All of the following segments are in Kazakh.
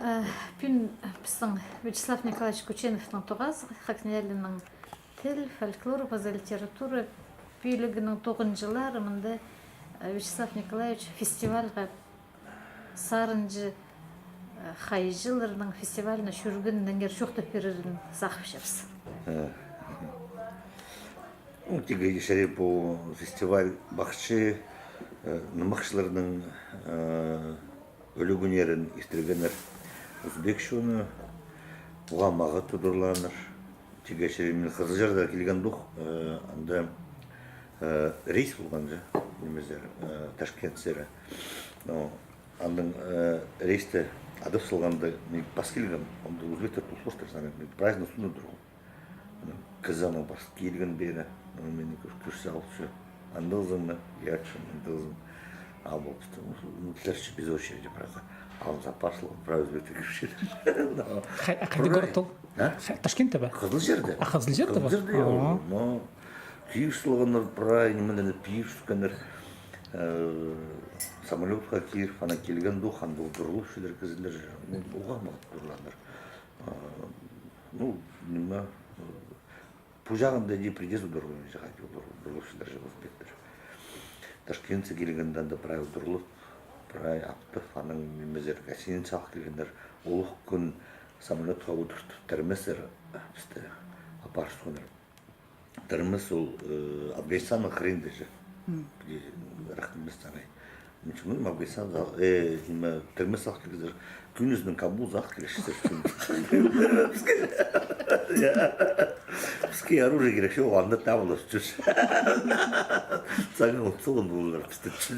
Бүн біздің Вячеслав Николаевич Кученовтың тоғаз Хакнялинның тіл, фольклор, база литература бейлігінің 9 жылары мында Вячеслав Николаевич фестивальға сарынжы хай жылырының фестиваліне шүргіннің шоқты перерін сақып шапсы. Тига ешері по фестиваль бақшы нымақшыларының өлігінерін істіргенер Узбек шоны бұған маға тұдырланыр. Тига ешері мен Қызылжарда келген дух, анда рейс болған жа, немездер, Ташкент сері. Андың рейсті адып сылғанда мен бас келген, онда Узбектер тұлсостыр саны, мен праздник сұны тұрғын. Кызана бас келген бері, мен көрсі алшы. Андылзымны, ячым, андылзым. Ал болыпты. Следующий без очереди, правда. Ал запасло, правда, Узбекті көрші. Қайда город ол? Ташкентте ба? Қызылжерде. Қызылжерде ба? Қызылжерде, но Киев слығаныр, правильно, Киев сүкенер. Самолетқа Киев, ана келген дух, андыл дұрлы шелер кізілер. Оған мағыт дұрланыр. Ну, неме, по жағында де придезу дұрлы шелер Узбектер. Ташкентсе келгенден де правил дұрлы, правил аптық, аның немезер гостиницалық келгендер, олық күн самолетқа отырып тәрмесер, бізді апаршы соныр. Тәрмес ол Афганистанның қырында же, рахместан ай. Мен Афганистан тәрмес ақ келгендер, күніздің Кабул зақ келешістер. Бізге оружие керек, шо оғанда табылыр жүр. Саңа ұтсылын болылар бізді жүр.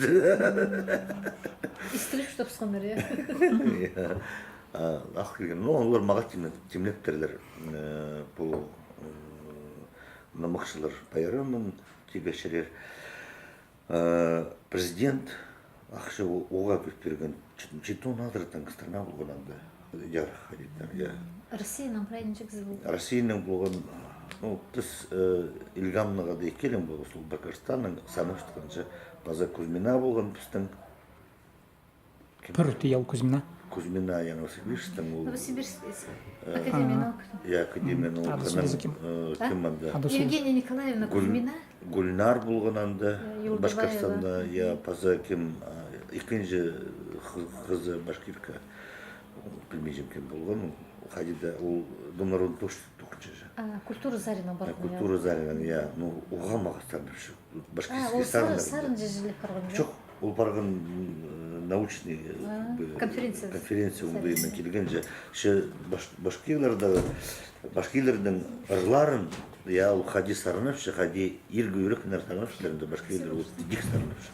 Истілік что пысқандар, я? Ақ келген, но олар маға темлеттерлер. Бұл намықшылар байырымын, тегешерер. Президент ақшы оға көп берген. Жетон адыртан кістерна болғананда. Ярық қадеттер, Россияның правильнчик зыл. Россияның болған, түс Илгамныға да екелен болған, сол Бакарстанның саныштықанша база Кузьмина болған біздің. Пүр тиял Кузьмина. Кузьмина, я Новосибирсктің. Новосибирск, Академия наук. Я Академия науканың кеманда. Евгения Николаевна Кузьмина. Гүлнар болған анда, Башқұртстанда, я база кем, екінші қызы Башқирка, білмейжім кем болған. Хадида, ол домнарон тоқыншы же. Культура Зарина бар. Культура Зарина, я, ну, оған мағастарым шу. Ол сарын жежілік барған. Жоқ, ол барған научный конференция ұлдайымен келген же. Башкилердің ырларын, я, ол хади сарынапшы, хади иргі үрік нәрсарынапшыларында башкилер ол дик сарынапшы.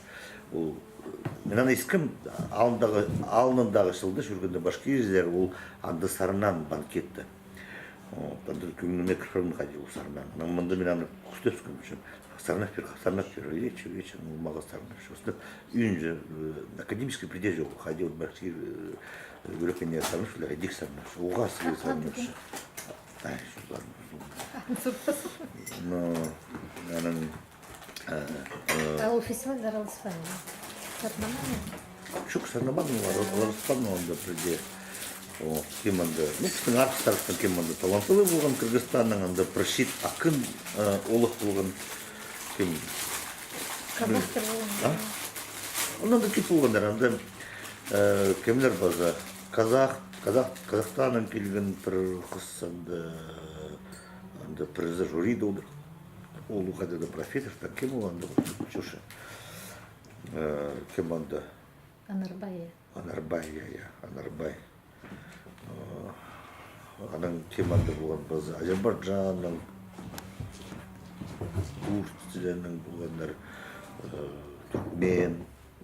Мен ана ескім алынындағы шылды жүргенде башкиризер ол анды сарынан банкетті. Анды күмініме кірпірін қади ол сарынан. Мұнда мен аны құсты өскім үшін. Сарнап бер, вечер, маға сарнап шыр. Үйін же академический придеж жоқ. Қади ол башкир өрекенне сарнап шырлар, дик сарнап шыр. Оға сыры сарнап шыр. Ай, шылар. Но, аның... Ол фестиваль даралыспан. Çok sarnamadım var, Araspan'ın onda pride. O kemanda, ну, bütün artistlardan kemanda talantılı bulgan Kırgızistan'ın onda Praşit Akın oluk bulgan kim? Kazaktır bulgan. Ondan da kip bulganlar onda kimler baza? Kazakhstan'ın kelgen bir kıssanda onda prize jüri doldur. Oluk hadi da profesör da kim olanda çuşa. Кеманда? Анарбай. Анарбай. Аның кеманда болған базы Азербайджанның, Турцияның болғандар,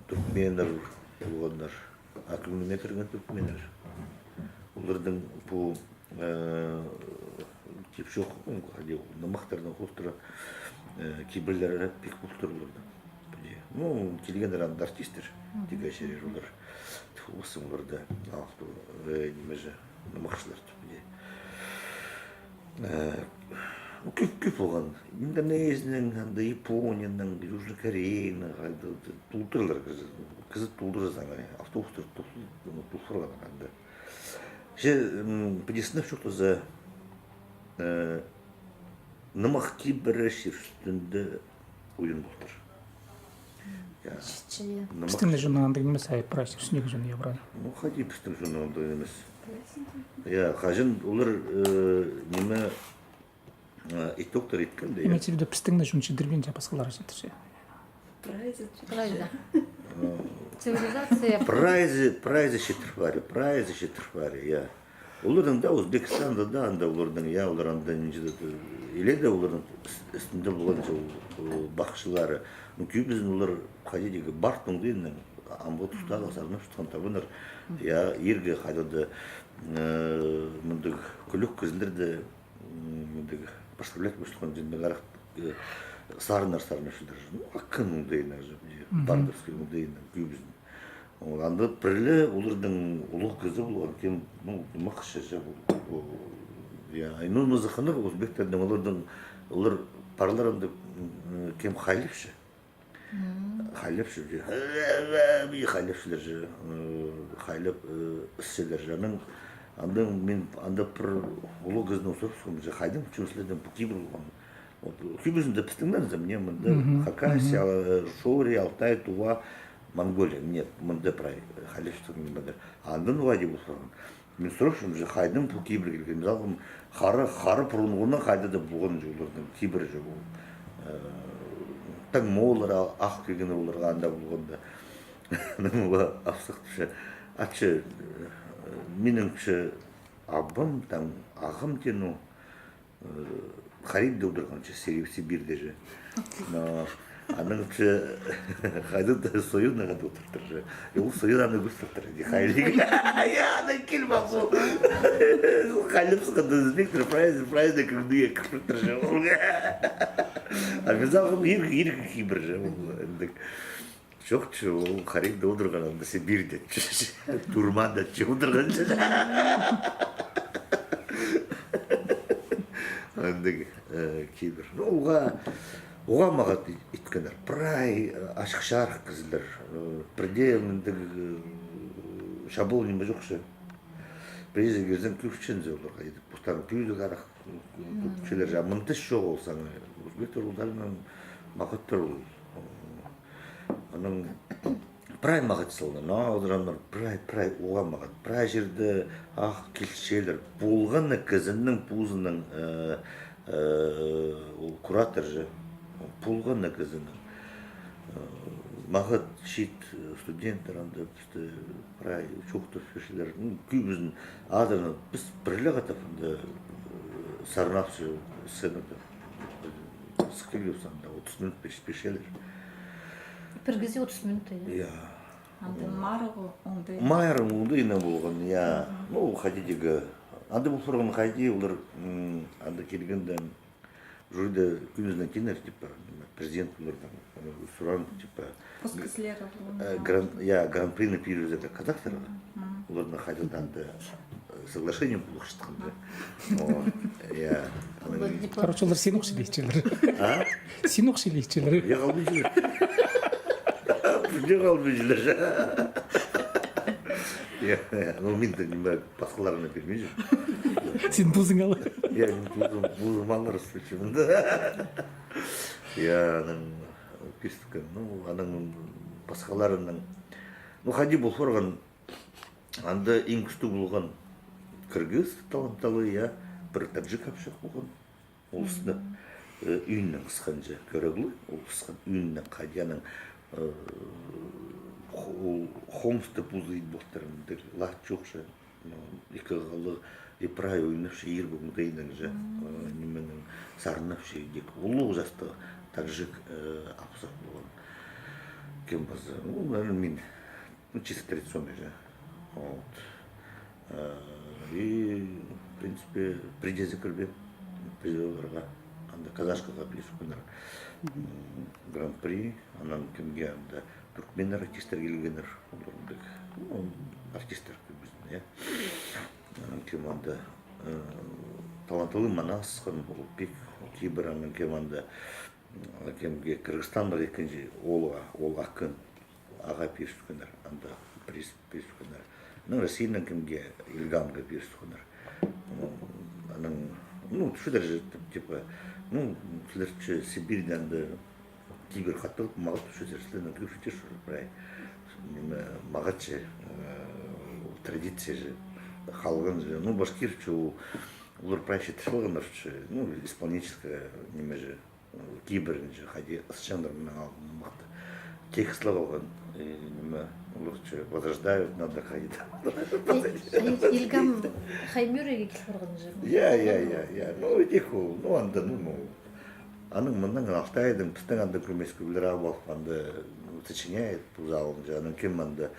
түркменер болғандар, акылміне кірген түркменер. Олардың бұл кепшоқ, намақтардан қостыра кейбірлері пек бұлтыр оларды. Ну, келгендер анда артистер, тига шерер олар. Осы оларда, немеже, намақшылар. Көп болған. Индонезияның, Японияның, Южный Кореяның, тұлдырлар, қызы тұлдыры заңы, автобустар тұлдырған. Же подесны что-то за нымақ кейбірі шерстінді ойын болдыр. Чичи. Пістіңді жүнің андың емес, прайс үстінегі жүні ебраны. Ну, хади пістің жөні онда емес. Я, қажын олар неме итоктор еткен де. Имеется в виду пістіңді жүн жидірбен жапасқалары жетірше. Правильно. Цивилизация. Прайзы шетірфари, я. Олардың да, Өзбекстанда да, анда олардың, я, олар анда нежеді, еле де олардың үстінде болған жыл бақшылары. Күйбізін олар қади деге бартың дейін, амбо тұстағы сарынып шытқан табыныр. Я, ерге қадады, мұндық күлік көзілдерді, мұндық поставлять мұштыққан жынды қарақ сарынар шыдыр. Ақын дейін, бардырский дейін, күйбізін. Анда бірлі олардың ұлық көзі болған, кем мақшы жа болды. Айну мызықыны өзбектердің олар парларында кем қайлепші. Қайлепші, қайлепшілер жа, қайлеп үсселер жа. Анда бір ұлық көзінің сұрыпсың, жа қайдың чөсілерден кейбір болған. Кейбірізінде пістіңден зімне, мұнда Хакасия, Шори, Алтай, Тува, Монголия, нет, мында прай, халешті күнгі бәдір. Андын уайде болсаған. Мен сұрақшым, қайдың бұл кейбір келген. Жалғым, қары пұрынғына қайды да болған жолырдың кейбір жол. Таң молыр, ақ келген оларға анда болғанда. Ола апсықтышы. Атшы, меніңші абым, таң ағым тену, қарид даудырғаншы Сибирде же. Аныңшы қайдыда сойын ағады отыртыр же. Ол сойын аны көстіртір. Қайлығы. Аны кел бақсу. Қайлып сықынды үзбектір, прайзда күрдіге күртір же. А мен зағым ергі кейбір же. Жоқчы, ол қариқда отырған анда Сибирде. Турманда че отырған же. Андығы кейбір. Оған мағат еткендер. Прай, ашық шарық кізілдер. Бірде міндігі шабол неме жоқшы. Бірде кезден көпшен зөйлер қайды. Бұстарын күйді қарақ көпшелер жа. Мұндыс жоқ олсаң. Өзбектер олдарынан мағаттар ол. Прай мағат салды. Наудыранлар прай оған мағат. Прай жерді ақ келшелер. Болғаны кізінің пузының куратор же. Пулған нәкізінің. Мағыт шет студенттер, анда бізді прай чоқты фешілер. Күйбізін адырны біз бірлі қатапында сарнапшы сценада. Sıkılıyor sanda 30 minut пешелер. Bir gezi 30 minut ya. Ya. Анда марығы ондай. Майрым ондай не болған, я. Ну, хадидегі. Анда бұл сұрған хайди, олар анда келгенде жұрды күнізінен кенер, типа, президент олардан сұран, типа. Пускислері Гран-при на пирюзеті казақтарға. Олардан хайдыда анда соглашение было шытқанда. Короче, олар сен оқшылейшілер. А? Сен оқшылейшілер. Я қалмай жүрер. Бірде қалмай жүрер. Ну, мен де басқаларына бермей жүр. Сен бузың алы. Я бузым алыр ұстычымын да. Аның пестікі, аның басқаларының. Хади бұл сорған, анда ең күшті болған кыргыз таланталы, бір таджик апшақ болған. Ол үстіне үйіннен қысқан жа көріглі, ол қысқан үйіннен қадияның хомсты пузы болттарын лат жоқшы, екі ғалы епрай ойнапшы, ер бұғындайның жа, неменің сарынапшы, ұлы жасты таджик апсақ болған. Кем базы? Ол, мен, чисто традиционный же. И, в принципе, приде закірбе, призоварға, анда казашқаға бейсукынар гран-при, анан кемге анда түркменер артистер келгенер, артистер көбізін, я. Кем анда талантылы Манас, Олпек, кейбір анан кем анда кемге Кыргызстанға екенже ол ақын аға пейсукынар, анда приз пейсукынар. Ну, Россияның кімге Илгамға берістіғынар. Ну, шыдар же, типа, ну, шыдар че Сибирьден де кибер қаттылып, мағат шыдаршыларынан көршіте шыр, бірай. Мағат же, традиция же, халғын же, ну, башкир че, олар прайшы тышылғынар че, ну, исполнительская, неме же, киберін же, хади, асчандар мен алдын мақты. Текстла болған, неме, олар че, возрождают, надо ходить. Илгам Хаймюреге келіп барған же. Я. Ну, диху, ну, анда, ну, аның мындан алтайдың, пістің анда көмескі білдіра болып, анда сочиняет пузалым же, аның кем анда,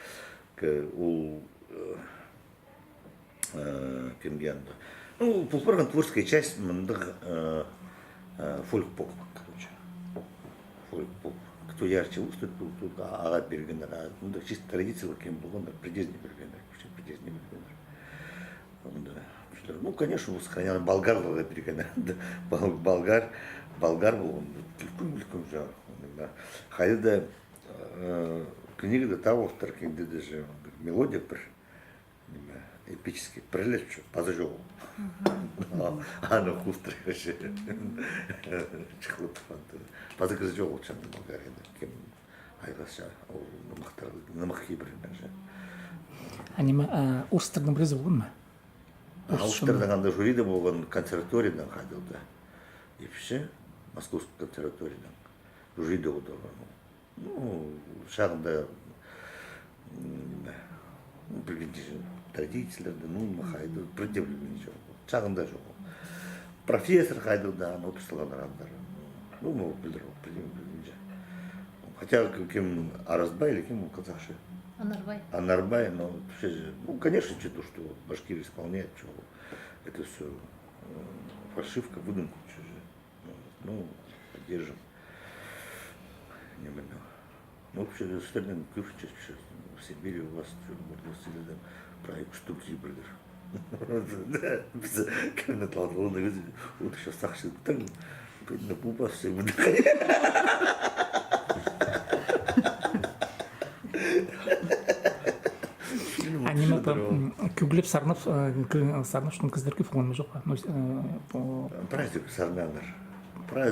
ол, кемге анда. Ну, пулпырған творческая часть мындық фольк-поп, короче. Фольк-поп. Кто ярче устует, тут ағат бергендер, мындық чисто традициялы кем болғандар, придезне бергендер, придезне бергендер. Ну, конечно, сохранял болгарларға бергендер, болгар болған, үлкен жағы. Хайда книгада тавылықтар кенде даже мелодия бір, эпический, прилет, пазы жоғыл. Аны қустыр кеше. Чықлып пазы кізі жоғыл чанды Болгарияда. Кем айғаса, ол нымақ кейбірінен же. Анима Орыстардың бірізі болған ма? Орыстардың анда жюриде болған консерваториядан қадылды. Епші, Московский консерваториядан жюриде отырған. Ну, шағында білгенде традицияларды, ну, махайды, предъявление жоқ. Шағында жоқ. Профессор қайдылды, аны отырсылған арамдар. Ну, мы білдір, предъявление. Хотя кем Аразбай или кем казахша? Анарбай, но ну, конечно, что-то, что башкиры исполняют, что это все фальшивка, выдумка, ну, поддержим. Ну, вообще, остальным кюрче, в Сибири у вас что-то проект штуки білдір. Біз кімді талдылығында өзі, ол еще сақшылықтың, на пупа все выдыхает. Анима күглеп сарнап шын кіздерге фоны жоқ па? Праздник сарнандар.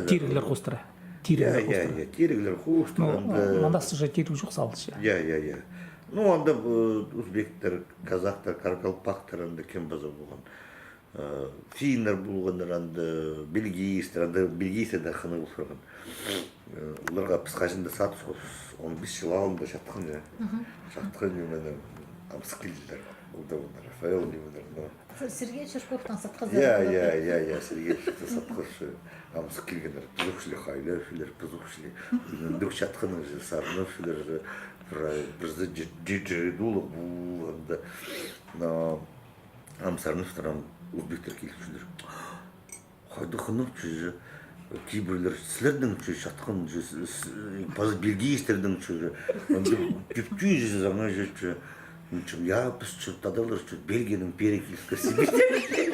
Тирелер қостыра. Тирелер қостыра. Мандасы же тиру жоқ салышы. Я. Ну, анда узбектер, казахтар, каракалпақтар, анда кем база болған. Финнер болғандар, анда бельгийстер, анда бельгийстерді қаны болсырған. Оларға пысқашында сатыс 15 жыл алында шаттықын же. Шаттықын немені амсықилдер. Рафаэл немені. Сергей Черковтан сатқызы. Я, Сергей Черковтан сатқызы. Амсық келгендер, пызықшылы қайлы, пызықшылы. Дүк шаттықының же сарынып, бірізді жиридулы бұл, амсарынып тұрам, өзбектер келіп жүр. Қайды қынып жүр, кейбірлер сілердің жүр, шаттықын жүр, пазы бельгийстердің жүр, жүптүй жүр, заңа жүр. Я біз жүр, тадалар жүр, Бельгияның перекеліскі Сибирьден.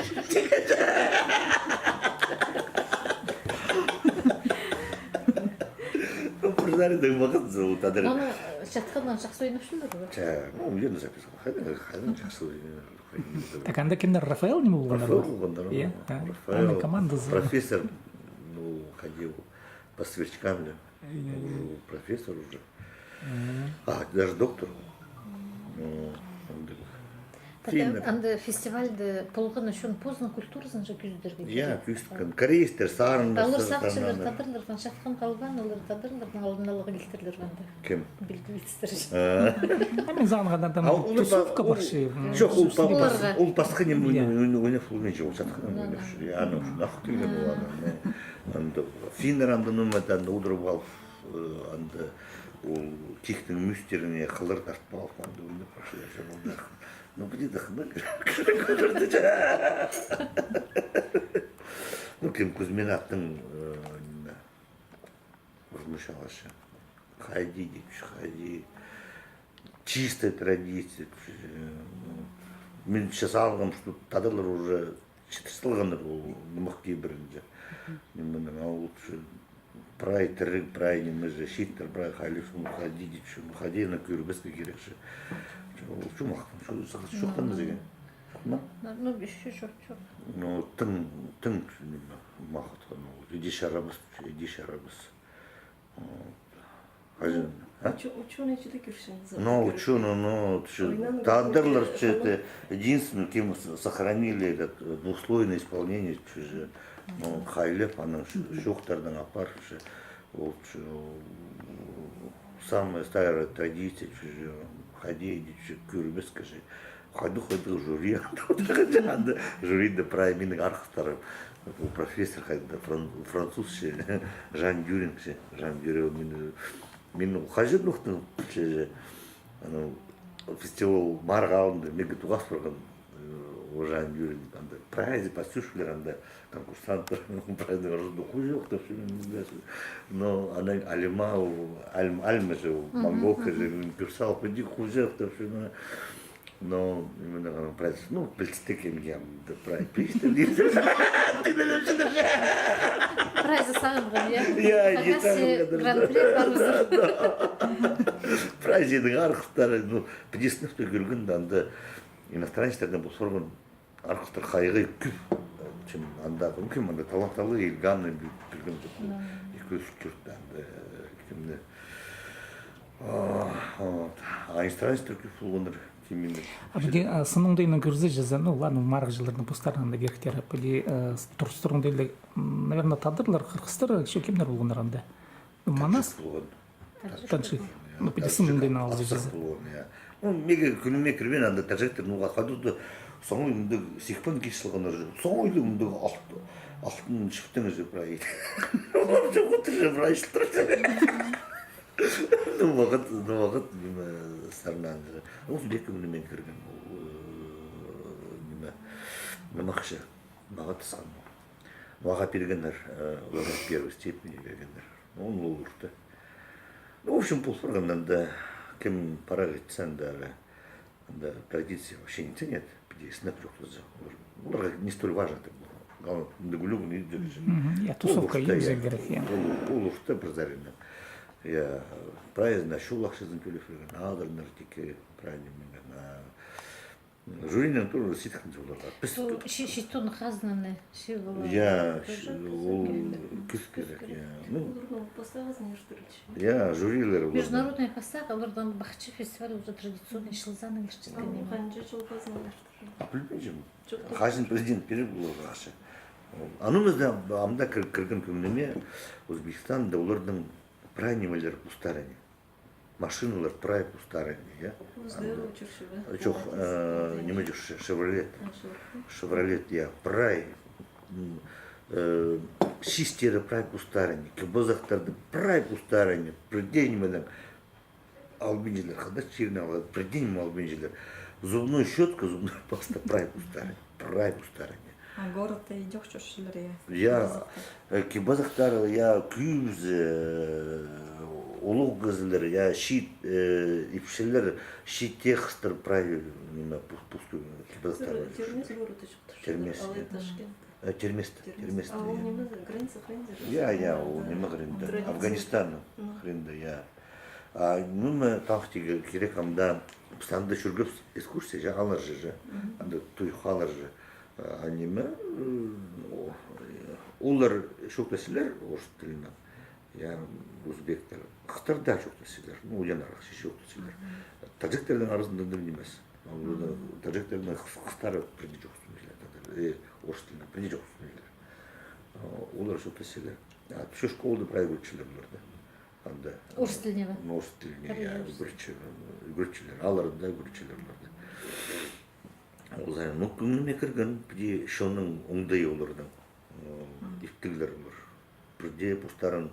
Пырдарыдың мағыз зыл, тадар. Оны шатқаннан жақсы ойнап шындар ғой? Ну, үйені записал. Қайдан жақсы ойнап. Так анда кемдер Рафаэл не болғандар? Рафаэл болғандар. Ана команда профессор, ну, ходил по сверчкам, профессор уже. Даже доктор. Анда фестивальді болған үшін поздно культурасын же күздерге? Я, күздерген. Корейстер, сарындар. Олар сақшылар тадырлардан шатқан қалған, олар тадырлардан алдын алығы келтірлер банда. Кем? Білгілістер же. Мен заңғадан тусовка бақшы. Жоқ, ол басқа не ойнап болған же, ол шатқан ойнап жүр. Аны нақы келген олады. Финнер анда нөмәді, удырып алып, ол тектің мүстеріне қылыр тартып алып, анда ойнап бақшы. Ну, где дохнуть? Ну, кем Кузьминаттың возмущалась. Ходи, ходи. Чистая традиция. Мен сейчас алғам, что тадалар уже четырсылғандар ол нұмақ кейбірінде. Мен лучше прай тірік, прай немеже, шиттер, прай халиф, мухади дейші, мухади на көрбеске керекші. Şu maqtım, şu çoxtan деген. Ну, еще çok. Ну, тың мақыт, иди шарабыз. Ученые что-то киршинцы. Ну, ученые, тадырлар, это единственное, кем сохранили это двухслойное исполнение, ну, хайлеп, она шухтардан апар, вот, самая старая традиция, ходи, күрбес, скажи, ходу жюри, жюриді прайминің арқыстары, профессор француз Жан Дюрин, мен қажет нұқтың фестивал марғалынды, мега туғас бұрған Жан Дюрин, прайзы постюшілер, конкурсанттар, прайзы ғаржыды құй жоқ, но она альма же, монголка же, пирсал, пойди құй жоқ, но именно прайз, ну, пілістік емгем, прайз пейшті дейді. Прайзы сағынған, Я не Қағасы гран-при барымыздар. Прайзының арқыстары, ну, педесінікті көрген, анда иностранецтерден бұл сорған арқыстар қайғы көп. Анда, мүмкін, анда таланталы елганны білген жоқ. Екі өсіп анда, кімді. Иностранецтер көп болғандар. Абди сыныңдайна көрзе жаза, ну ладно, марг жылдардың постарында керектер. Абди турстурыңдайлы, наверное, тадырлар, қырғыстар, еще кемдер болғандар анда. Манас? Таджик. Ну, педи сыныңдайна алды жаза. Ну, мега күніме кірбен анда таджиктер, ну, қадырды соңы үйінде сихпан кешілғандар жүр. Соңы үйінде алтын шыптың жүр бірай. Жоқ отыр жүр бірай шылтыр. Ну, вақыт сарынан жүр. Осы бекі күнімен кірген. Мақшы, мағат сан. Маға бергендер, оларға первой степени бергендер. Оны олырды. В общем, бұл сұрғаннан кім пара кетсен да традиция вообще не ценят, где снэп жоқ. Оларға не столь важно это было. Главное, дегулюгу не идешь. Я тусовка езі керек. Ол ұшты бірзарында. Я прайыз на шулақшызын төлеферген, алдырыныр теке прайыз жюринен тоже ситхан жолдарға. Шитон хазнаны, ши была. Я күз керек. Я жюрилер. Международная посада, олардан бақчы фестиваль уже традиционный шылзаның ешчеткені. Білмеймін. Хажин президент беріп бұл ғашы. Анымызда амда кірген көмінеме Өзбекстанда олардың прайнемелер пустарыне. Машиналар прай пустарыне. Жоқ, неме жүр, Шевролет, я прай. Шистері прай пустарыне, кібозақтарды прай пустарыне, приденеменің албинжелер, қада черіне алады, приденемен албинжелер. Зубной щетка, зубной паста прай пустарыне. А город-то идешь, что шилре? Я кибазақтар, я күйіз, улуг газылар, я шит, ипшелер, шитте қыстыр прай, пусту кибазақтар. Термес город еще. Термес. Термес. А он не граница хренда? Я, он не гринда. Афганистан гринда, я. Ну, мы там керек, амда, постоянно жүргіп экскурсия, жағалар же, анда туйхалар же. Аниме, олар шоқтасылар орыс тілінен, я өзбектер, қытарда шоқтасылар, ну, оянар шоқтасылар. Таджиктердің арасында дым емес. Таджиктердің қытары преди жоқ сөйлер, орыс тілінен преди жоқ сөйлер. Олар шоқтасылар. Все школды прай көрчілер бұларды. Орыс тіліне бі? Орыс тіліне, я көрчілер, аларында көрчілер бұларды. Ну, күніне кірген, бірде шоның оңдай олардың, ифтілер олар. Бірде бұстарын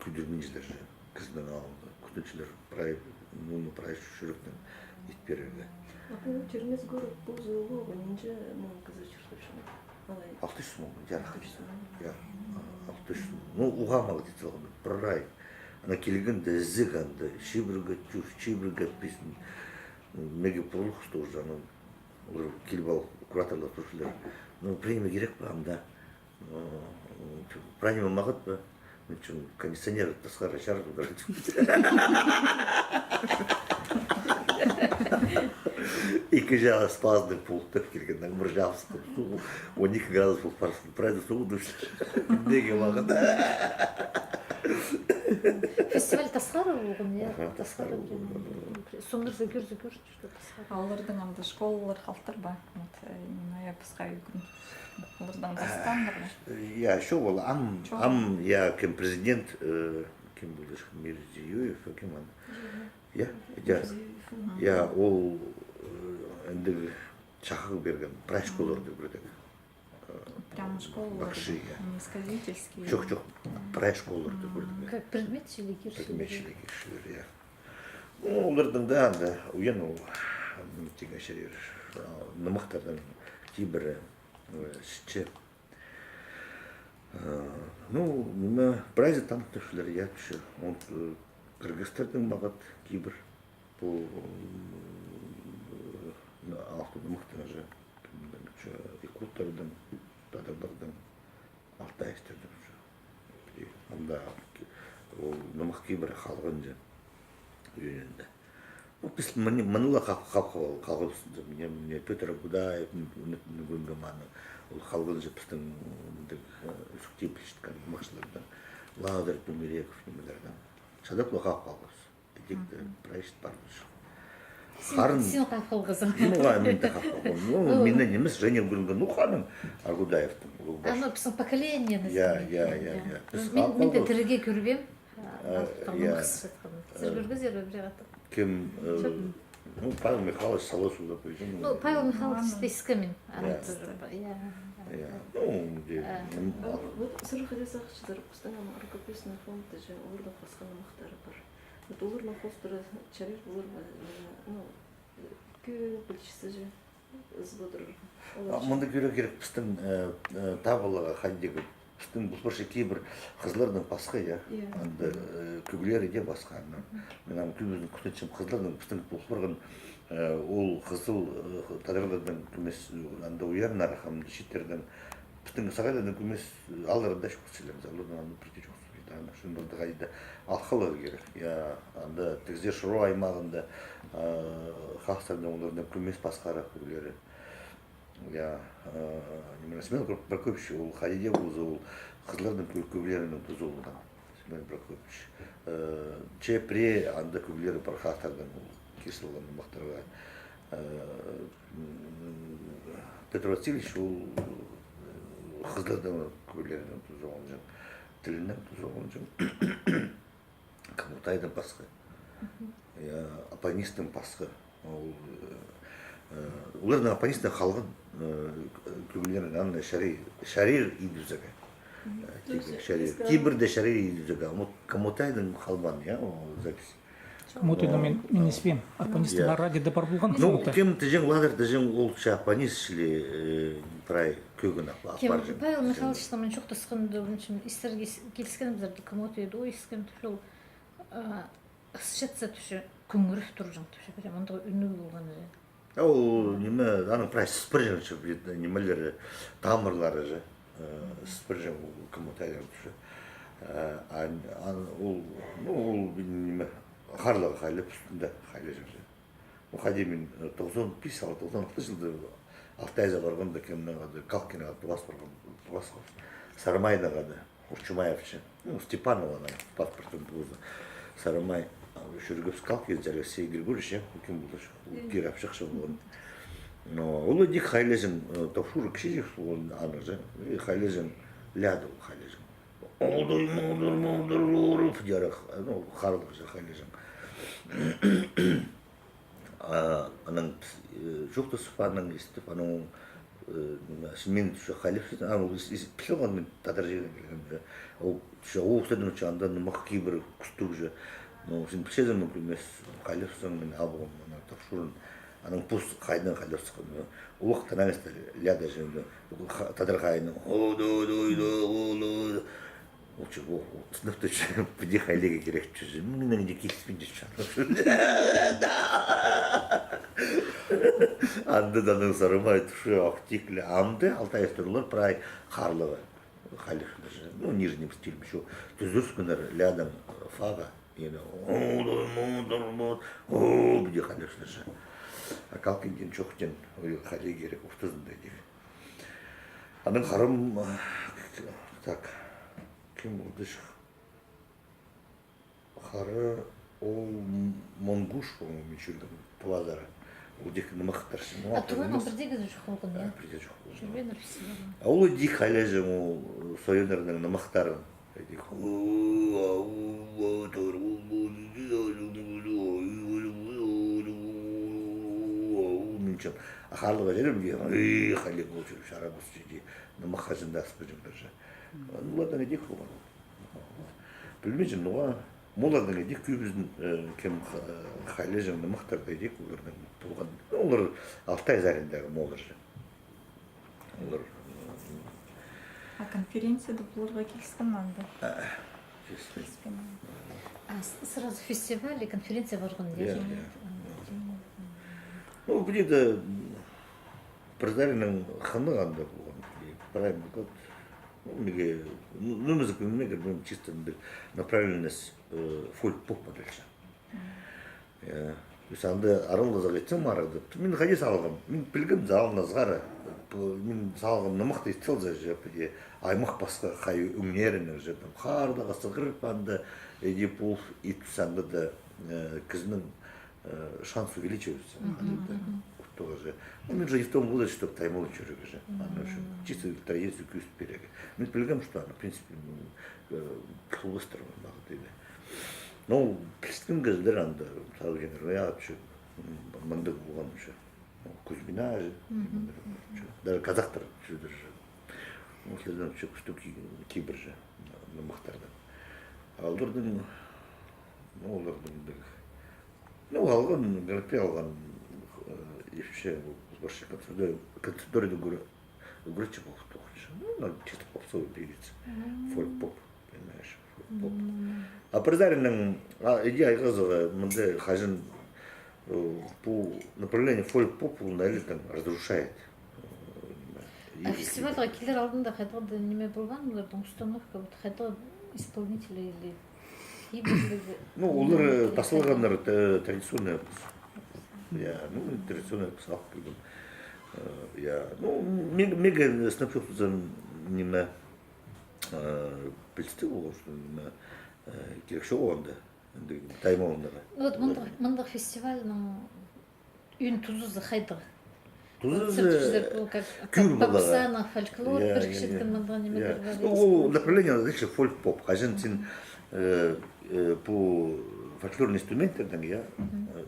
күдірменшілер же, кіздің алынды. Күдіршілер прай жүріктен итперерді. Термес город позы улова, нинже маңғы зачерстышын. Алтышын ол, алтышын. Ну, ұғамалы дейді олғанды, прай. Ана келгенде зіг анды, шибіргі түш, шибіргі песін. Мега пролух, что уже, ну, кильбал, кураторлар тұршылар. Ну, премия керек па, амда. Пранема мағыт па. кондиционер тасқара шар екі жағы спазды пулттап келген бір жабысты 12 градус болып барсын прайды суыды неге уақыт фестиваль тасқары болған, иә, тасқары. Соңырза көрзі тасқары. Алырдың анда школалар халтыр ба? Вот именно я пускай күн. Алырдан бастандыр. Я еще был я кем президент кем был Мирзиёев кем он я ол енді шақырып берген прай школаларды көрдік. Прямо школалар. Большие. Не сказительские. Жоқ, прай школаларды көрдік. Как предметшілі кершілер. Предметшілер кершілер, я. Олардың да анда уен ол деген шерер нымақтардан кейбірі шітші. Мені прайзы танытушылар я түші. Кыргызстардың бағыт кейбір бұл алты нымақтар же якуттардың, татарлардың алтайыстардың же. Анда нымақ кейбір халғын же. Үйренді. Біз мұныла қалғыбысында, мне Петр Гудаев, Нүгінгіманы, ол қалғын жепістің үсіктей білшіткен мақшылардан, Ладыр Дүмереков немелерден. Шадап лұға қалғыз. Едекті прайшт барды шық. Сен қалғызың. Мен де қалғызың. Менен емес, Женя Гүрінген ұқаның Аргудаевтың. Аны біздің поколение. Я. Мен де тіріге көрбем. Сіз көргізер өбірі Кем, Павел Михайлович Солосуда придем. Павел Михайлович Спискамин. Вот сыры хадисах чизар постоянно рукописный фонд же олардың қасқан мақтары бар. Вот олардың хостары чарер олар күн білшісі же ызбыдыр. Мұнда керек біздің табылыға хандегі біздің бұл бірші кейбір қызлардың басқа, я. Анда күгілері де басқа. Мен күбіздің күтетшім қызлардың біздің бұл біргін ол қызыл тадарладың күмес анда уярын арақамды шеттердің біздің сағайлардың күмес алырында шөксілеріміз. Алырдан анда бірде жоқсыз. Шындырды қайды алқылығы керек. Анда тігіздер шыру аймағында қақсардың олардың күмес басқара күгілері. Я Семен Прокопьевич, ол Халиде болса, ол қызлардың көбілерінің бұзылуынан. Семен Прокопьевич. Пре анда көбілері бар хақтардан кесілген мақтарға. Петр Васильевич, ол қызлардың көбілерінің бұзылуын жын, тілінің бұзылуын жын. Камутайдың басқа. Апанистың басқа. Олардың апанистың қалғын көбілерін анна шарир идузага. Кейбірде шарир идузага. Камутайдың қалбан, я, запись. Камутайдың мен еспен. Апанистың радиода бар болған. Кем тіжен ладыр, тіжен ол апанист шілі прай көгін апар жын. Павел Михайловичтың мен жоқ тасқанды өңшім істерге келіскен біздерді Камутайды ой ескен түші ол шетсе түші күңіріп тұр жын түші. Мұндағы үні болған жын. Ол неме, аның прайс спіржен шып, немелері тамырлары же, спіржен Камутайдың түші. Ол неме, қарлығы қайлы үстінде қайлы жүрді. Қади мен 95 жылды Алтайза барғанда кемнен қады, Калкинға туғас барған, туғас қылды. Сарымайда қады, Урчумаевчы, Степанована паспортын туғызды. Сарымай, Шүргіпс Калкин, Алексей Григорьевич, кем болды шу, керап шықшы болған. Олы дик хайлезін, тавшуры кіші болған аны же, хайлезін ляды ол хайлезін. Олдыр, жарық, қарлық же хайлезін. Аның жоқты сұпаның естіп, аның мен түші хайлепсіз, аның піліған мен татар жерден келген. Ол ұстадың үші анда нұмақ кейбір күстік же. Сен пішеден мүмкін емес хайлепсізің мен албығым, тавшурын. Аның пұс қайдан хайлепсізің. Олықтан әместі ляда жерінде, татар қайының. Лучше его сныпты где хайлеге керек чужие. Мы на них келіспен жүрші. Анда даның сарымай тұшы ақтеклі. Амды Алтай істірлер прай қарлығы. халихлар же. Ну, нижним стилем еще. Түзүрс күнер лядам фага. Ені где халихлар же. А калкин чоқтен хали керек уфтызындай дек. Аның харым так ким болды шық? Хары ол монгуш по-моему жүрген плазара. Удек нымақтаршы. А туғанын бірдегі жоқ болған, я? Бірде жоқ болған. Жүрбен фестивалі. А ол дик халежі сойынырның нымақтарын. Мünchen. Ахарлыға жерім де, хали бұл жүріп шарабыз жеде, нымақ қажында аспы жүрдір же. Олардан едек болған. Білмейжім, молардан едек күйбіздің кем хали жың нымақтарды едек олардан болған. Олар Алтай зарындағы молар же. Олар... А конференцияда бұларға келіскеннан да? Сразу фестиваль и конференция барған Иә, де. Ну, где-то Прозаренің ханы анда болған. Правильно, как... Ну, музыка мега, чисто направленность фольк-попа дальше. То есть анда арылда кетсем арады. Мен қайда салғам? Мен білгім залына зғары. Мен салғам нымақты естел за же, аймақ басқа қай үңнерінің же. Қардаға сығырып анда, пол итсанды да кізінің шанс увеличивается. Тоже. Мен же не в том возрасте, чтобы таймол чужого же. Чисто традицию кюст перега. Мен білгім, что она, в принципе, қылыстыр бағытыды. Но пристым газдар анда, мысалы женер, я вообще мандық болған уже. Кузьмина же, даже казақтар жүрдір же. Осылардан вообще күшті кейбір же, нымақтардан. Олардың, алған, графе алған, вообще, вообще концептория угрыча был в тухе. Чисто попсовый певец, фольк-поп, понимаешь, фольк-поп. А Прозаренің идея ғазыға мұнда хажын по направлению фольк-поп там разрушает. А фестивальға келер алдында қайтқанда неме болған, олардың установка, қайта исполнители или кейбірлігі? Ну, олар басылғандар традиционный выпуск. Традиционный выпуск алып келген. Ну, мега снапшотыздан неме білісті болған, что неме керекші болғанда, таймауындағы. Вот мұндық фестивальның үйін тұзызы қайдығы? Тұзызы күр болаға. Попсана, фольклор, бір кішеттің мұндығы неме бар? Ол направление фольк-поп. Қажын сен по фольклорный инструменттердің,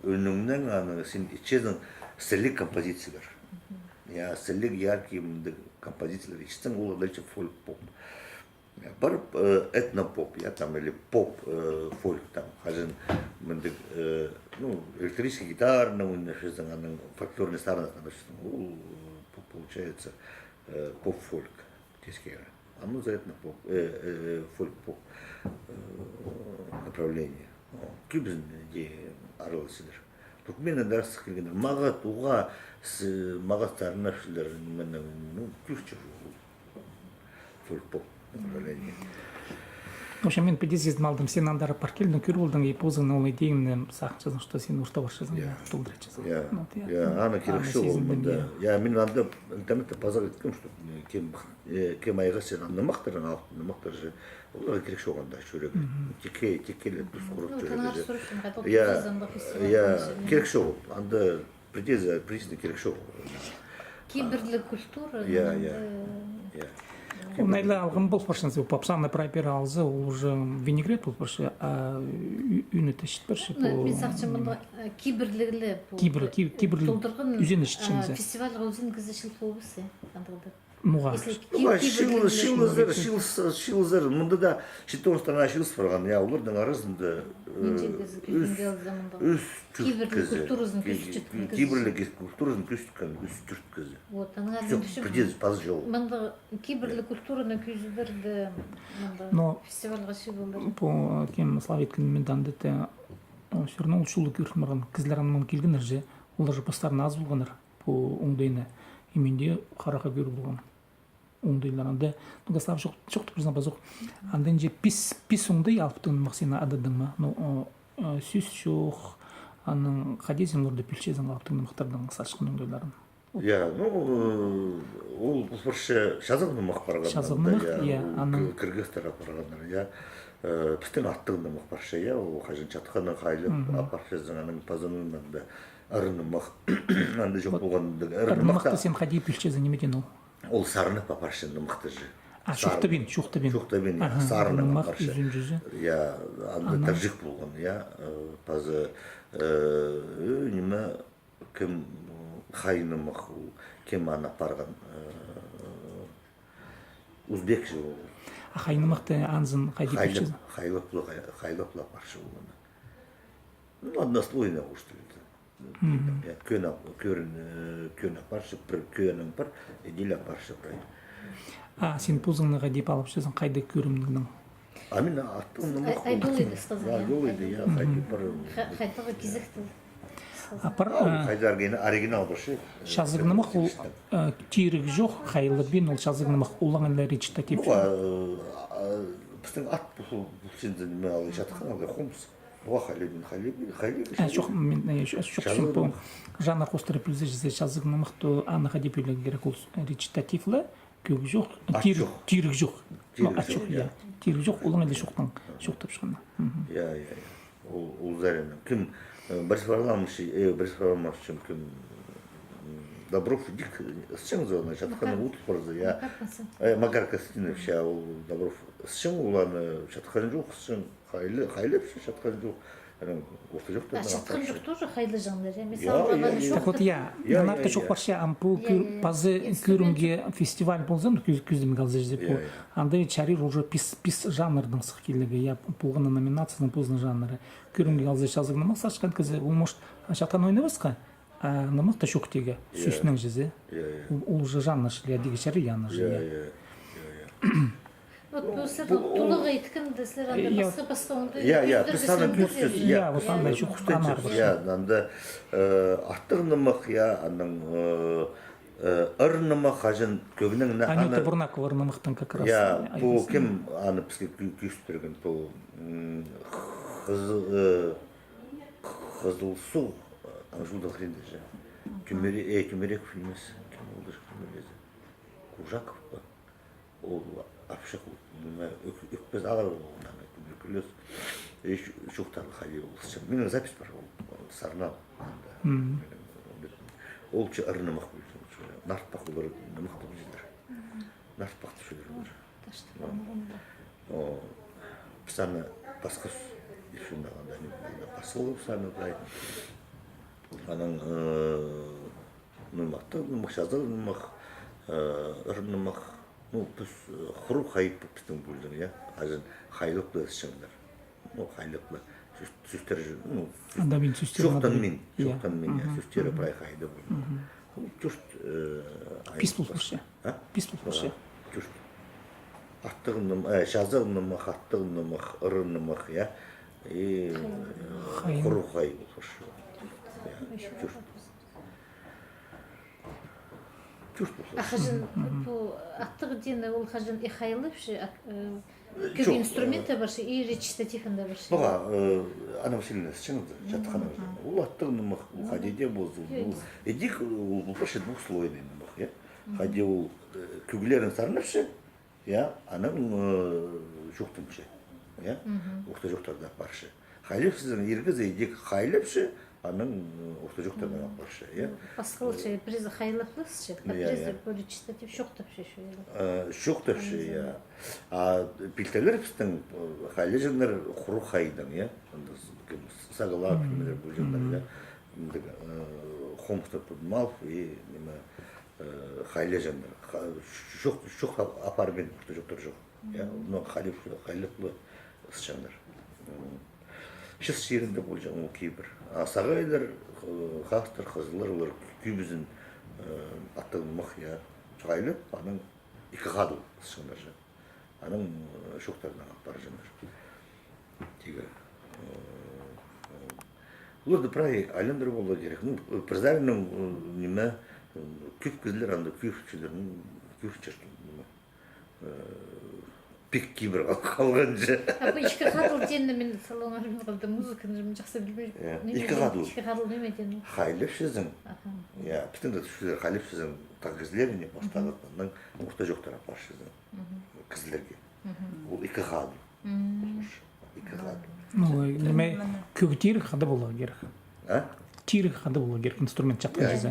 өніңнің сен ичездің сілік композициялар. Сілік яркий композициялар ичесің, ол дальше фольк-поп. Бар этнопоп, или поп-фольк, қажын электрический гитар, фольклорный старый, получается поп-фольк. А мы за этнопоп, фольк-поп направление. Күбізін де аралысыдыр. Түркменен дарсы келгендер, маға туға, маға старына шылдар, күшті фольк-поп направление. В общем, мен педизизм алдым, сен андары паркелдің көр болдың, и позыңны ол идейін сақчызың, что сен ұрта баршызың, толдырачызың. Ана керек шоу олмында. Мен анда интернетте пазар еткім, что кем айға сен нымақтарын алып, нымақтар же, оларға керек шоу анда шөрегі. Текелі, дұс құрып шөрегі. Керек шоу, анда призна керек шоу. Кейбірлік культура. Найлы алғын бұл паршансы, попсаны прайпер алзы, ол уже винегрет бұл паршы, а үйні тәшіт паршы. Мен сақчы мұнда кейбірлігі кейбірлігі үзен ішітшіңізі. Фестивальға өзен кізішіл болғысы, андығды. Нуға? Шилызыр, мұнда да шеттоғыстан ашылыс барған, олардың арасында үз түрткізі. Кейбірлік культурасын күшткізі, үз түрткізі. Придез паз жол. Мұнда кейбірлік культураны күзілдерді фестивальға шилылыр. По кем слава еткін мен дандыты, все равно ұлшылы көрсімірген кізлерінің келгенер же, олар же постарына аз болғаныр по оңдайына. Именде қараға көр болған. оңдайлар анда гастав жоқ призна базок андан же пис оңдай алыптын максина ададыңма ну сүз жоқ аның хадизимлорды пилчезин алыптын мактардан сачкын оңдайларын Я, ну, ол бірше жазығының мақпарға. Жазығының, иә, аның. Кыргызстан апарғандар, я. Пістің аттығының мақпарша, я, ол қажын чатқаны қайлып, апаршазың аның пазанынан да арының мақ, анда жоқ болғанды. Арының мақты сен хади пилчезин немеден ол? Ол сарынып апаршының мақты жы. Шуқтабин. Шуқтабин, сарының апарша. Үзін жүзі. Я, анда тажик болған, я, пазы, неме, кім хайнымық, кем ана апарған узбек жы ол. Хайнымықты анзын хайди пилчезин? Хайлыплы апаршы болғаны. Ну, однослойно ұштылды. Көн апаршы, бір көнің бір, едел апаршы бірай. Сен пузыңныға деп алып жүрсің қайды көрімнің? Мен аттығының мақы. Айдол еді сказал. Айдол еді, я, қайды бір. Қайтығы кезекті. Қайдар гені оригинал башы. Шазығынымық ол тирік жоқ, қайлы бен ол шазығынымық олаңында речитатив. Біздің ат бұл сензін мен алып жатқан алды қомыз. Оға қайлыбен. Жоқ, мен жоқ бұл жанр қостыры пілзі жізе шазығынымық аныға деп үйлігі керек ол речитативлі, көк жоқ, тирік жоқ. Тирік жоқ, олаңында жоқтап шығына. Ол заряны. Кім Борис Варламович, кім Добров, дик, с чем званы, шатқаны ұлт барзы, я, Макар Костинович, ол Добров, с чем оланы, шатқан жоқ, с чем қайлып, шатқан жоқ, орта жоқ. Шатқан жоқ тоже қайлы жандар, Так вот, нарты жоқ барша, ампу пазы көрімге фестиваль болзан, күздім қалзы жезеп, андай чарир уже пис жанрдың сық келігі, я болғаны номинацияның позны жанры, көрімге қалзы жазығынымақ сашқан кезі, ол может шатқан ойны басқа, намық та жоқ теге, сүсінің жезе, ол же жанр шылия, деге чары яны жия. Вот сіз тулығы еткімді, сілер анда басқа оңды. Пісаны күрсіз, вот андай жоқ қанар бар. Анда аттығынымық, анның ұрынымық, ажын көгінің... Анита Бурнакова ұрынымықтың как раз. Бұл кем аны бізге күйістірген, бұл қызылсу, Анжулда хренде же. Тюмереков емес, кем олды Тюмерезі? Кужаков ба? Ол апшық, өкпез ағыр болғаннан, туберкулез, шуқтарлы қали болсы. Менің запись бар, сарнал. Ол че ұрынымақ бөлсін, нартпақ олар нымақты бөлдер. Нартпақты шөлер олар. Пісаны басқыз, ешіндағанда, басылы пісаны дайын. Аның нымақты, нымақ жазыр, нымақ, ұрынымақ, біз құру қайып біздің бөлдер, ажын қайлықлы шыңдар. Қайлықлы сүстер жүр. Анда мен сүстер жоқтан мен, сүстері бірай қайды болды. Күрт... Пис бұл бірше? Пис бұл бірше? Күрт. Жазығынымақ, аттығынымақ, ұрынымақ, құру қайып бұл бірше. Хажин аттығы дені ол хажин и хайлыпшы, көп инструменті баршы, и речитативында баршы. Бұға, ана Василинас шыңызды, жатқаны өзі. Ол аттығыны мұқ, қадеде бозу. Едік, ол баршы двух слойды мұқ, қаде ол күгілерін сарынапшы, аның жоқтымшы, оқты жоқтарда баршы. Қайлып сіздің ергізі едік қайлыпшы, аның орта жоқтардан апаршы, Басқылышы, призы қайлықлысшы, призы речитатив шоқтапшы шу. Шоқтапшы, пилтелер біздің қайлы жындар құру қайдан, сағыла күмелер бұл жындар, қомықтар бұдмалып, қайлы жындар. Шоқ апармен орта жоқтар жоқ. Қайлықлы жындар. Шыз шерінде бұл жаңы кейбір. Сағайлар, қақтар, қызылар, олар күйбізін аттығын мұқ, қайлып, аның екі қадыл шыңдар жа. Аның шоқтарынан ақтар жындар. Тегі. Оларды прай айландар болу керек. Призарының неме, күйіп кізілер, анда күйіп черлерінің күйіп черлерінің пик кейбір қалған же. Абы ишке кадыл дегенде мен салонга калды музыканы жым жакшы билбейм. Ишке кадыл. Ишке кадыл неме дегени? Хайлеп сезің. Аха. Я бүтін де түшілер хайлеп сезің тағызлеріне бастағытынан мұқта жоқтар апар сезің кізлерге. Ол екі қаду. Екі қаду. Ну, неме көк тирик хады болу керек. А? Тирик хады болу керек инструмент чаткан кезде.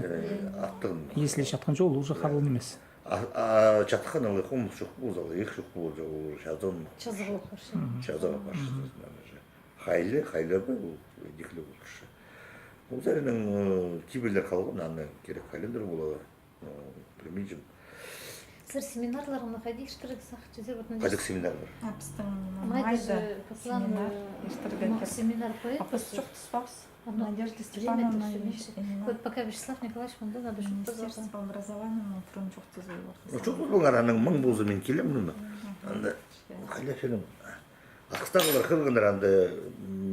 Аттығын. Если чаткан жол уже хадыл немес. Чатқан алай қомыз жоқ болзалы, екі жоқ болзалы, ол шазон. Жазыгы окуршы. Шазон апар сезің. Хайлы бы, ол деклі болыршы. Ол зарының кейбірлер қалған, аны керек календар болады. Білмейжім. Сыр семинарларына кайда иштирсак, жүзеп отун. Қадық семинар бар. Апстың Майда майда паслан семинар иштирген семинар коюп. Апыс жоқ түспапс. Ано Надежда Степановна Степановна вот пока Вячеслав Николаевич мында надо что-то Министерство образования фрон жоқ түзіп Çok bulgar anın мың болзы мен келем нұны. Анда қайла филім. Ақстағылар қылғындар анда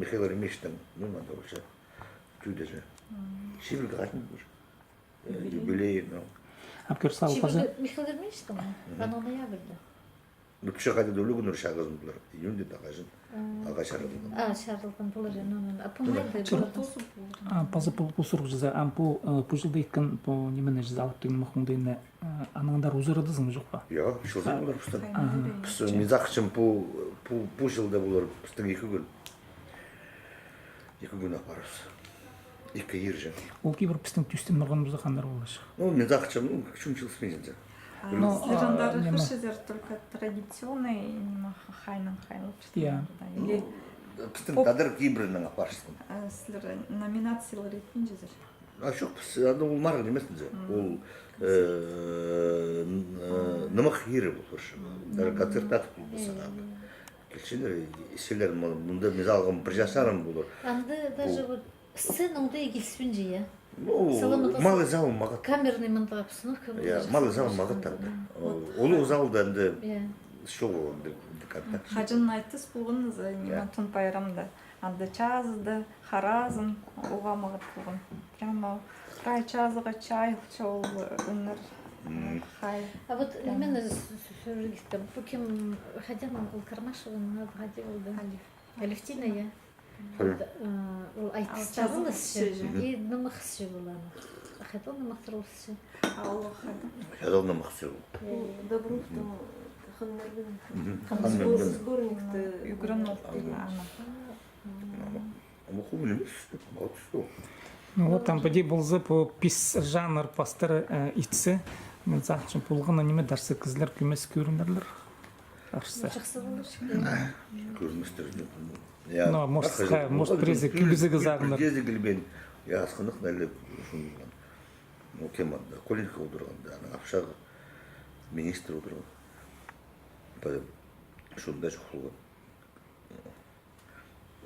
Михаил Ремештің, мен анда осы түйді же. Шибіргі қатын бір. Юбилей, ну. Апкер сау қазы. Михаил Ермеш там, ано ноябрьда. Ну, түші қайды дөйлі күнір шағызым бұлар. Июнде тағажын. Аға шарылған. Шарлтан булар анан. А помайда Пазы по сург жаза, по жылда иткан по немене жаза алып деген махундайны анаңдар узырыдызың жоқ па? Я, шылзым бұлар бұстан. Пысы мизақшым по жылда бұлар бұстан екі күн. Екі күн апарыз. Екі ержен. Ол кейбір пістің түстен нұрғанымызда қандар болашы. Ну, мизақшым, күшін жылсымен жынды. Слержандары хышезер только традиционный хайнан Иә. Или Пістің қадыр кейбірінің апарышсын. сілер номинациялар етпен жезер. Жоқ, аны ол марғын емесін же. Ол нымық ері бұл ұшы. Даже концерт атып бұл саған. Келшелер, селер мұнда мезалғым бір жасарым болыр. Анда даже вот сцена онда егелспен же, я. Ну, малый зал мағат. Камерный мында обстановка. Малый зал мағат таңды. Олы залда әнді Иә. шоу онды контакт. Хажын айтыс болғын немен тұн байрамда. Анда чазды, харазын, оға мағыт болғын. Прямо рай чазыға чай, чол үнір, хай. А вот именно сюрреалистка, покем ходя Монгол Кармашева, надо ходил Алевтина, я. Ол айтыстарылыс и нымықсы боланы. Хотел нымықтырылысы. Аллах хады. Жадал нымық сеу. Добровтың ханнердің сборникті Үгірін олды ана. Ama хуй емес, мағат үсті. Ну вот там поди болзы по пис жанр пастыры итсе, мен зақчын болғана неме дарсы кізлер көмес көрінерлер. Арсы. Жақсы болыр. Көріністер. Ну, может, презі күлізігі зағыныр. Кезі кілбен, я асқынық нәлі шұнылған. Ну, кем анда, Коленко отырғанда, апшағы министр отырған. Шұнда жоқ болған.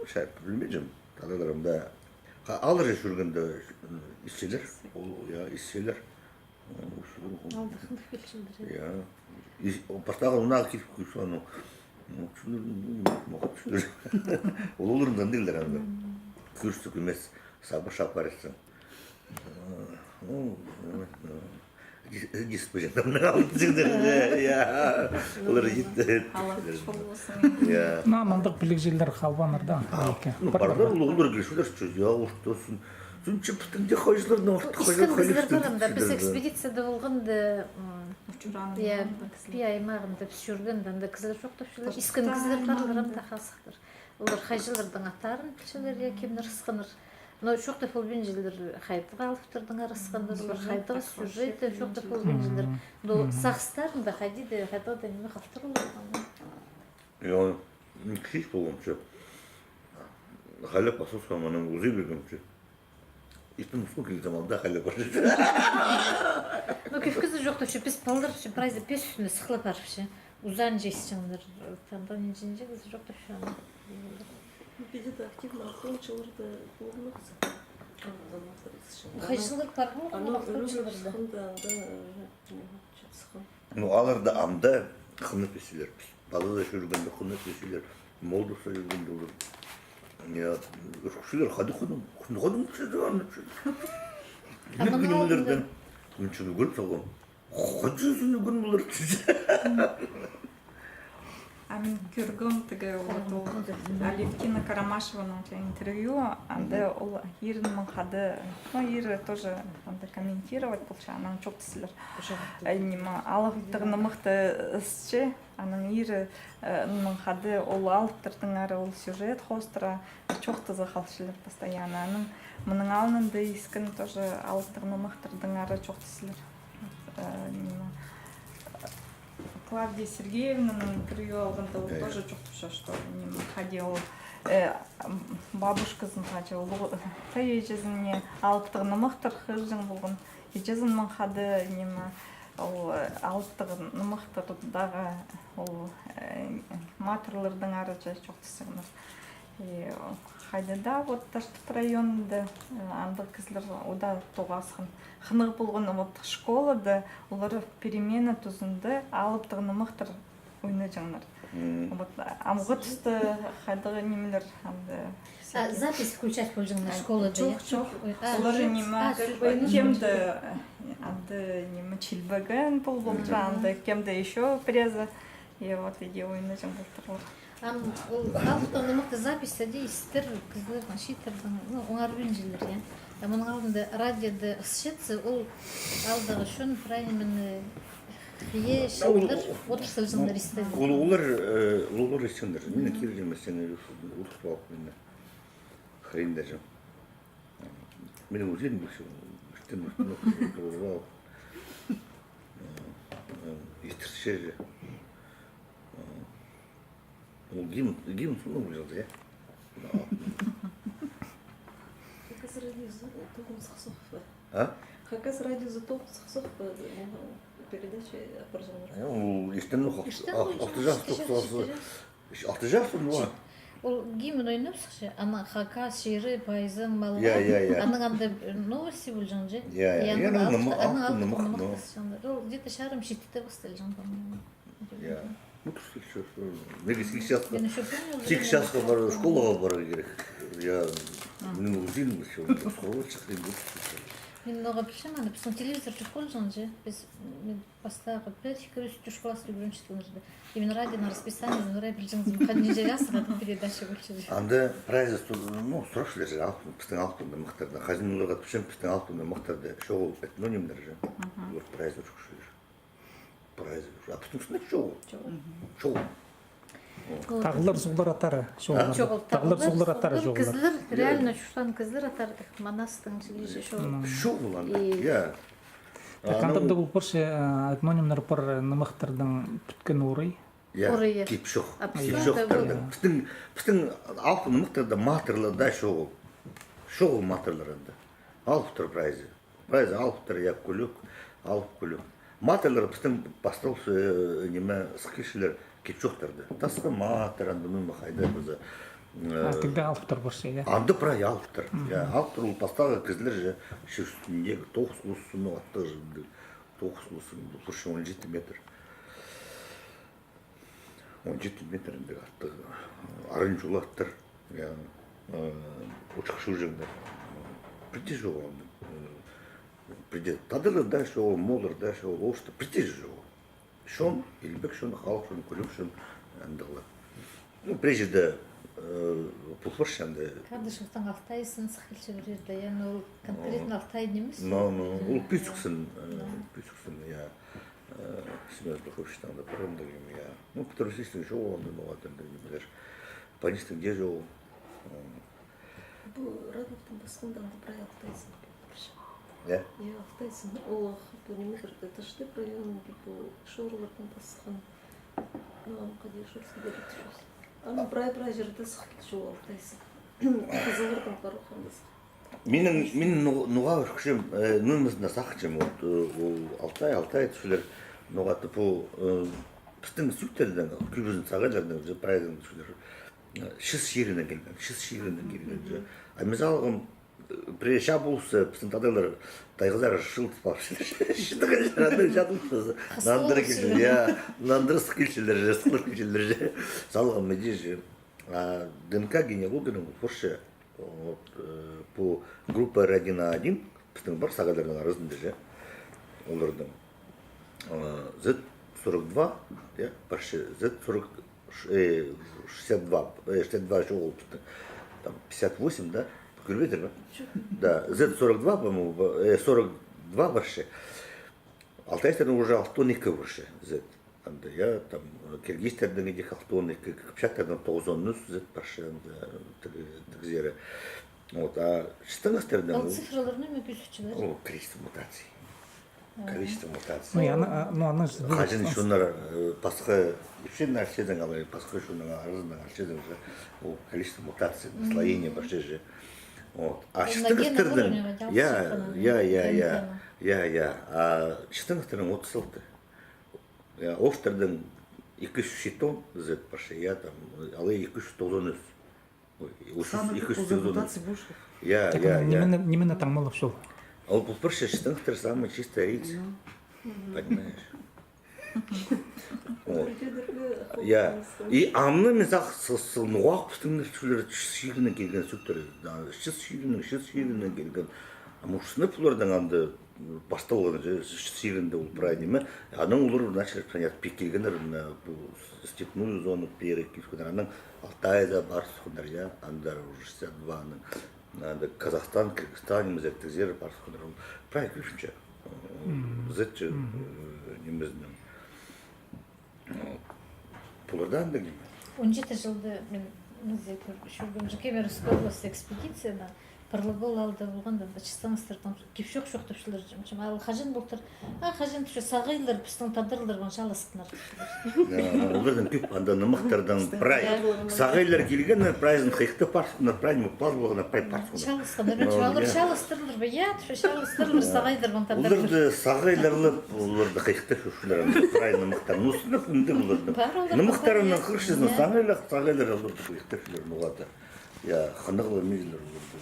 Шәріп білмейжім, тағыларымда. Алыр же жүргенде исселер, исселер. Алдықын келшілдір. Я, пастағы ұнағы кетіп көйші, аны, ол олырындан дейлдер әнді. Күрістік емес, сабыр шапар етсің. Диспозитамның алып зіңдер, олар жетті. Аллах шол болсын. Ну, амандық білік желдер қалбанырда. Бардар олар келшілер, что Зүнчі бұтынде қойшылардың орты Искін кізлер барымда, біз экспедицияда болғанды, Учураны. пи аймағында біз жүргенде, анда кізлер жоқ тапшылар. Искін кізлер барымда қасықтыр. Олар қайжылардың аттарын пішілер, кемдер ысқыныр. Но шоқта фолбен жылдыр қайтыға алыптырдың арысқандар, олар қайтыға сюжеті шоқта фолбен жылдыр. До сақстарын да қайдейді, қайтыға да неме қаптыр олар. Я кішеш болғым че. Халеп асылсқа маның өзі бергім че. Итін ұсқы келі замалда халеп асылшы. Ну, кевкізі жоқ тапшы, біз балдар прайзы пеш үстінде сықлап арпшы. Узан жейсіңдер, таңда не жейінже кізі жоқ тапшы. Бидеді активно ақылшыларды болмақсы. Қайшылар бар бұл, Аны ақылшыларды. сықында сықын. Ну, аларда амда қымет бесілер. Балада жүргенде қымет бесілер. Молдуса жүргенде олар. Я ұрқышылар қады құдым. Құдым күшеді аны күшеді. Бір күнімдерден. Үнчіні көріп салғым. Қожызын күн бұлыр түзі. Амин көргөн тиги вот Алевтина Карамашеваның интервью, анда ол ирнин хады, ири тоже анда комментировать болчу, анан чок тисилер. Айнима алыптыгыны мыкты ысчы, анан ири хады ол алыптырдың ары ол сюжет хостра чок тызы халшылар постоянно. Анын мунун алынында искин тоже алыптыгыны мыктырдың ары чок тисилер. Клавдия Сергеевна интервью алганда ол тоже чоктуша, что ходил бабушкасын кача тей эжесине алыптыгыны мыктыр хыжың болгон эжесин хады неме ол алыптыгыны мыктырдагы ол матерлердин ары чоктусуңар. Хайдада вот Таштык районунда анда кызлар уда тогасыгын хынык болгон вот школада улар перемена тузунда алыптыгыны мыктыр ойнажаңар. Вот амгытты хайдагы немелер анда запись включать болжыңдар школада. Чок. Улар неме кемде анда неме чилбеген болчу, анда кемде еще преза. И вот видео ойнажаңдар. Алыптыгыны мыкты запись истер кызлар шитердин, оңар бинжилер, я. Мунун алдында радиода ысчетсе, ол алдагы шун правильно хие шылдыр, отырсылжыңдар истеди. Улар истендер. Мен киржем сени уртуп алып мен. Хренде жам. Мен өзүм бишим. Иштен уртуп. Истерше. Гимн суну жазды, я. Хакас радиоза тоғым сақсық ба? А? Хакас радиоза тоғым сақсық ба? Передача апаржаңдар. Ол естен ақтыжақсың ба? Ол гимн ойнап сықшы, ана хакас, шері, пайызың, малға. Я. Аның анда новости болжың же? Я. Аның алты. Ол где-то шарым шеттіте бастыл жың, по-моему. Я. Ну, что? Неге сейчас бару школага бару керек. Я мен өзүм ошо школага чыктым. Мен много пишем, анда біздің телевизор жоқ болжың же? Біз бастағы первый школасы үйреншістіңіз де. Именно радио расписание, нұрай білжіңіз, қадын жерясың, атын передача болшы же. Анда празднество, сұрақшылар же, біздің алтында мықтарды. Хазиналарға түшем біздің алтында мықтарды. Шоу этнонимдер же. Праздник шоу. А потому что шоу. Тағылар зулар атары тағылар зулар атары жоғылар. Кызлар, реально шуштан кызлар атары манастың жиже шоу. Шоу булан. Я. Кандырды бұл бірше этнонимнар бір нымықтырдың бүткен орай. Я. Кипшох. Кипшохтардың. Біздің алтын нымықтырда матерларда шоу. Шоу матерларында. Алыптыр прайзы. Прайзы алыптыр, я күлік, алып күлік. Матерлар біздің бастаусы неме сықишілер кепчоқтарды. Тасқы матер, анды мұнды қайды бұзы. Тігді алыптыр бірше, я? Анды прай алыптыр. Алыптыр ол бастағы кізлер же шүстіндегі 9 құлысыны атты жынды. 9 құлысыны, бұл 17 метр. 17 метрінде атты. Арын жол аттыр. Учықшы жыңдар. Прийти жоғы онды. Придет. Тадылы да шоу, молыр да шоу, лошты. Прийти жоғы. Шон, илбек шон, халық шон, күліп шон, әндіғылы. Ну, прежде пұлпырш әнді. Кардышықтың алтайсын сықылшы бірерді, яғни ол конкретно алтай немес? Ол пүйсіксін, я семья Духовщина, да, парамда, я. Ну, который систем шоу, он думал, это не будешь. Понистым, где шоу. Бұл радиоқтың басқындан да алтайсын. Я? Я алтайсын. Ол немелер Таштык районын шоурлардың басқан. Қадия шорсы береді шоусы. Аны прай жерді сықпет шоу алтайсын. Қызылырдың қаруқандысы. Мен нуға үшкішем, нұмызында сақычем, алтай түшілер нуға тұпу пістің сүктерден, күлбізін сағайлардан же прайдың түшілер шыз шерінен келген. А мезалығым Приезжал булсы, псантадылар, тайғызар шылтып алып шыдығын жатып нандыры келшілер, я, нандыры сықылшілер, сықылыр келшілер, салған медежі. ДНК генеалогының бұршы по группа 1 на 1, біздің бар сағалардың арызында же, олардың. Z42, я, почти Z40, 62 еще опыта, там 58, да? Километр, да? Да, Z42, по-моему, 42 вообще. Алтайстардан уже алтонники вообще, Z. Я там Киргизстардан идех алтонники, Кыпчактардан 90 Z вообще, тігзері. Вот, а Шыстыңыстардан... Ал цифраларны мөкүсүчүлөр. О, количество мутаций. Количество мутаций. Ну, и она же... Хажин шунар пасха вообще на арчеден, але пасха шунар арзан арчеден же о количество мутаций, наслоение вообще же. Вот. А Шыстыңыстардан а Шыстыңыстардан 36. Я Офтардан 207 Z вообще я там, але 290. Самый такой мутации бушев. Я. Неменно там мало шел. А вот по-перше, Шыстыңыстар самый чистый рейс. Понимаешь? Вот. Я и амны мен сақ сылнуақ пістіңдер шулер шигінен келген сөктер, шигінен келген. А мушсыны пулардан анды басталған шигінде ол правильно ме? Аның олар начали понять пекелгендер на степную зону перекифкендер. Аның Алтайда бар сухандар я, андар уже 62-ның. Надо Казахстан, Кыргызстан, мезеттер бар сухандар. Правильно күшімше. Зетче немезден. Пулардан да неме? 17 жылды мен музей көргөн Кемеровской области экспедицияда Парлыгол алды болгондо Шыстыңыстардан кепшок шоктопчулар жымчым. Ал хажин болтур. Хажин түшө сагыйлар биздин тадырлар боюнча алыскынар. Олардан көп анда нымактардан прай. Сагыйлар келген прайзын хыйкты парсына прайны пар болгона прай парсына. Шалыскынар, чалыр шалыстырылыр бе? Я түшө шалыстырылыр сагыйлар боюнча тадырлар. Оларды сагыйларлы оларды хыйкты шушулар прай нымактар. Нусны күндө оларды. Нымактарынан кыршызны сагыйлар оларды хыйкты шулар нугата. Я ханыгылы мизлер оларды.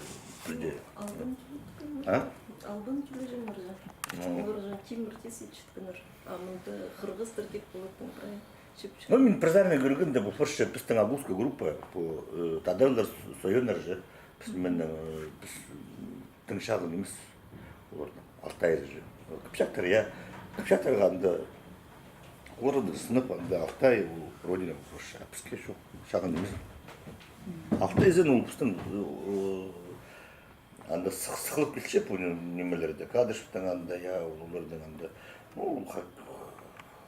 Албан түлежен мыржа. Мыржа тимир тесичиткенер. А мында кыргыздар деп болот прай. Ну, мен прозарный көргөн де бул форше биздин абузская группа по тадырлар союнар же. Мен тыңшагын эмес. Олардан Алтайда же. Кыпчактар я. Кыпчактарга анда города сынып анда Алтай родина форше. Бизге шо шагын эмес. Алтайден ол биздин анда сықылып келсе бұл немелерде Кадышевтың анда я олардың анда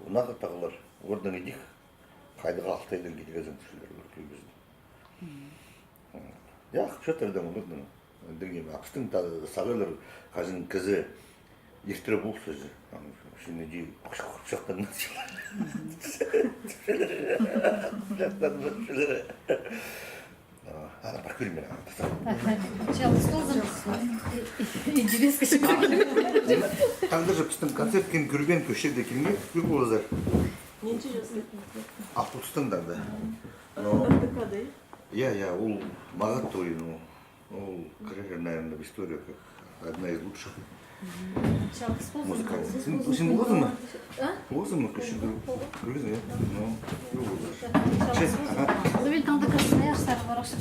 ұнағы тағылар ордан едік қайдыға Алтайдан келгезін түшілер көркейгізді. Я Қыпчақтардан олардың дегенім апыстың сағылар қазын кізі ертірі бұл сөзі үшіне дей Қыпчақтан түшілер Ана бар көрмен ана. Интересно шекер. Таңда же біздің концерт кен көрген көшеде келмей көп болыздар. Ненче жасайды? Автобустыңдар да. Артыкады. Я, ол маған той, ол кірер, наверное, в историю как одна из лучших музыкальных. Сен болғызың ма? Болғызың ма көше көргізің, я? Ну, болғыздар. Мен таңда Красноярская барақшы